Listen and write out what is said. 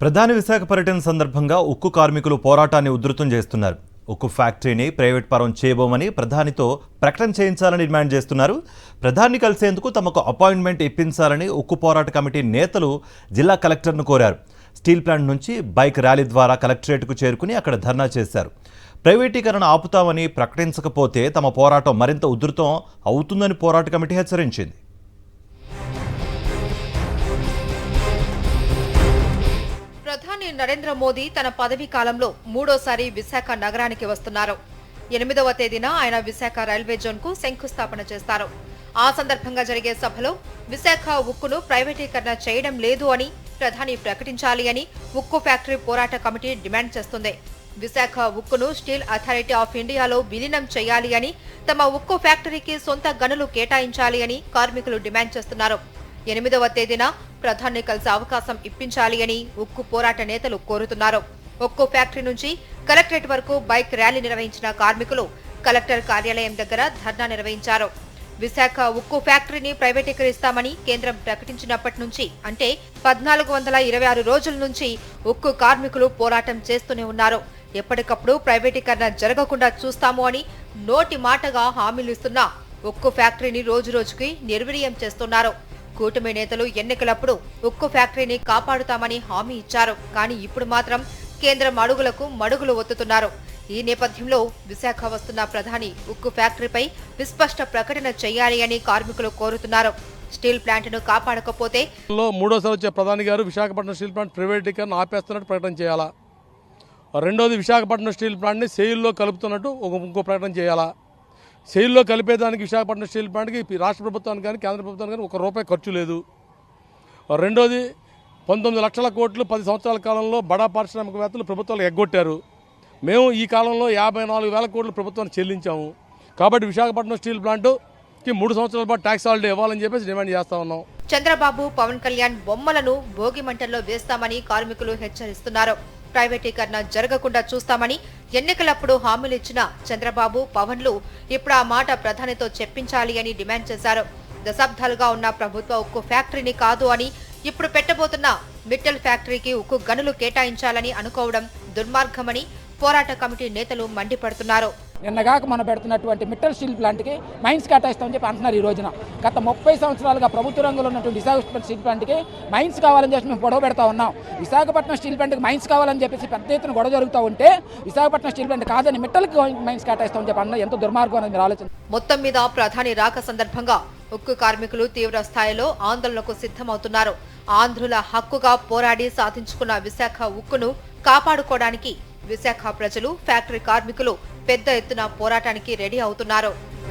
ప్రధాని విశాఖ పర్యటన సందర్భంగా ఉక్కు కార్మికులు పోరాటాన్ని ఉధృతం చేస్తున్నారు. ఉక్కు ఫ్యాక్టరీని ప్రైవేట్ పరం చేయబోమని ప్రధానితో ప్రకటన చేయించాలని డిమాండ్ చేస్తున్నారు. ప్రధాని కలిసేందుకు తమకు అపాయింట్మెంట్ ఇప్పించాలని ఉక్కు పోరాట కమిటీ నేతలు జిల్లా కలెక్టర్ను కోరారు. స్టీల్ ప్లాంట్ నుంచి బైక్ ర్యాలీ ద్వారా కలెక్టరేట్కు చేరుకుని అక్కడ ధర్నా చేశారు. ప్రైవేటీకరణ ఆపుతామని ప్రకటించకపోతే తమ పోరాటం మరింత ఉధృతం అవుతుందని పోరాట కమిటీ హెచ్చరించింది. ప్రధాని నరేంద్ర మోదీ తన పదవీ కాలంలో మూడోసారి విశాఖ నగరానికి వస్తున్నారు. 8వ తేదీన ఆయన విశాఖ రైల్వే జోన్ కు శంకుస్థాపన చేస్తారు. ఆ సందర్భంగా జరిగే సభలో విశాఖ ఉక్కును ప్రైవేటీకరణ చేయడం లేదు అని ప్రధాని ప్రకటించాలి అని ఉక్కు ఫ్యాక్టరీ పోరాట కమిటీ డిమాండ్ చేస్తుంది. విశాఖ ఉక్కును స్టీల్ అథారిటీ ఆఫ్ ఇండియాలో విలీనం చేయాలి అని, తమ ఉక్కు ఫ్యాక్టరీకి సొంత గనులు కేటాయించాలి అని కార్మికులు డిమాండ్ చేస్తున్నారు. 8వ తేదీన ప్రధాని కలిసే అవకాశం ఇప్పించాలి అని ఉక్కు పోరాట నేతలు కోరుతున్నారు. ఉక్కు ఫ్యాక్టరీ నుంచి కలెక్టరేట్ వరకు బైక్ ర్యాలీ నిర్వహించిన కార్మికులు కలెక్టర్ కార్యాలయం దగ్గర ధర్నా నిర్వహించారు. విశాఖ ఉక్కు ఫ్యాక్టరీని ప్రైవేటీకరిస్తామని కేంద్రం ప్రకటించినప్పటి నుంచి అంటే 1426 రోజుల నుంచి ఉక్కు కార్మికులు పోరాటం చేస్తూనే ఉన్నారు. ఎప్పటికప్పుడు ప్రైవేటీకరణ జరగకుండా చూస్తాము అని నోటి మాటగా హామీలిస్తున్నా ఉక్కు ఫ్యాక్టరీని రోజురోజుకి నిర్వీర్యం చేస్తున్నారు. కూటమి నేతలు ఎన్నికలప్పుడు ఉక్కు ఫ్యాక్టరీని కాపాడుతామని హామీ ఇచ్చారు. కానీ ఇప్పుడు మాత్రం కేంద్రం అడుగులకు మడుగులు ఒత్తుతున్నారు. ఈ నేపథ్యంలో విశాఖ వస్తున్న ప్రధాని ఉక్కు ఫ్యాక్టరీపై విస్పష్ట ప్రకటన చేయాలి అని కార్మికులు కోరుతున్నారు. స్టీల్ ప్లాంట్ ను కాపాడకపోతే మూడోసారి వచ్చే ప్రధాని గారు విశాఖపట్నం స్టీల్ ప్లాంట్ ప్రైవేటీకరణ ఆపేస్తున్నట్టు ప్రకటన చేయాలా. రెండోది విశాఖపట్నం స్టీల్ ప్లాంట్ని సెయిల్లో కలుపుతున్నట్టు ఇంకో ప్రకటన చేయాలా. సెయిల్లో కలిపేదానికి విశాఖపట్నం స్టీల్ ప్లాంట్కి రాష్ట్ర ప్రభుత్వానికి కానీ కేంద్ర ప్రభుత్వానికి కానీ ₹1 ఖర్చు లేదు. రెండోది 19 లక్షల కోట్లు 10 సంవత్సరాల కాలంలో బడా పారిశ్రామికవేత్తలు ప్రభుత్వాలు ఎగ్గొట్టారు. మేము ఈ కాలంలో 54,000 కోట్లు ప్రభుత్వాన్ని చెల్లించాము. కాబట్టి విశాఖపట్నం స్టీల్ ప్లాంట్కి 3 సంవత్సరాల పాటు ట్యాక్స్ హాలిడే ఇవ్వాలని చెప్పేసి డిమాండ్ చేస్తా ఉన్నాం. చంద్రబాబు, పవన్ కళ్యాణ్ బొమ్మలను భోగి మంటల్లో వేస్తామని కార్మికులు హెచ్చరిస్తున్నారు. ప్రైవేటీకరణ జరగకుండా చూస్తామని ఎన్నికలప్పుడు హామీలు ఇచ్చిన చంద్రబాబు, పవన్లు ఇప్పుడు ఆ మాట ప్రధానితో చెప్పించాలి అని డిమాండ్ చేశారు. దశాబ్దాలుగా ఉన్న ప్రభుత్వ ఉక్కు ఫ్యాక్టరీని కాదు అని ఇప్పుడు పెట్టబోతున్న మిట్టల్ ఫ్యాక్టరీకి ఉక్కు గనులు కేటాయించాలని అనుకోవడం దుర్మార్గమని పోరాట కమిటీ నేతలు మండిపడుతున్నారు. నిన్నగాక మనం పెడుతున్నటువంటి మిట్టల్ స్టీల్ ప్లాంట్కి మైన్స్ కేటాయిస్తామని చెప్పి అంటున్నారు. ఈ రోజున గత 30 సంవత్సరాలుగా ప్రభుత్వ రంగంలో ఉన్నటువంటి విశాఖపట్నం స్టీల్ ప్లాంట్కి మైన్స్ కావాలని చెప్పి మేము గొడవ పెడతా ఉన్నాం. విశాఖపట్నం స్టీల్ ప్లాంట్కి మైన్స్ కావాలని చెప్పేసి పెద్ద ఎత్తున గొడవ జరుగుతూ ఉంటే విశాఖపట్నం స్టీల్ ప్లాంట్ కాదని మిట్టల్కి మైన్స్ కేటాయిస్తామని చెప్పి అన్న ఎంత దుర్మార్గం అనేది మీరు ఆలోచన. మొత్తం మీద ప్రధాని రాక సందర్భంగా ఉక్కు కార్మికులు తీవ్ర స్థాయిలో ఆందోళనకు సిద్ధమవుతున్నారు. ఆంధ్రుల హక్కుగా పోరాడి సాధించుకున్న విశాఖ ఉక్కును కాపాడుకోవడానికి విశాఖ ప్రజలు, ఫ్యాక్టరీ కార్మికులు పెద్ద ఎత్తున పోరాటానికి రెడీ అవుతున్నారు.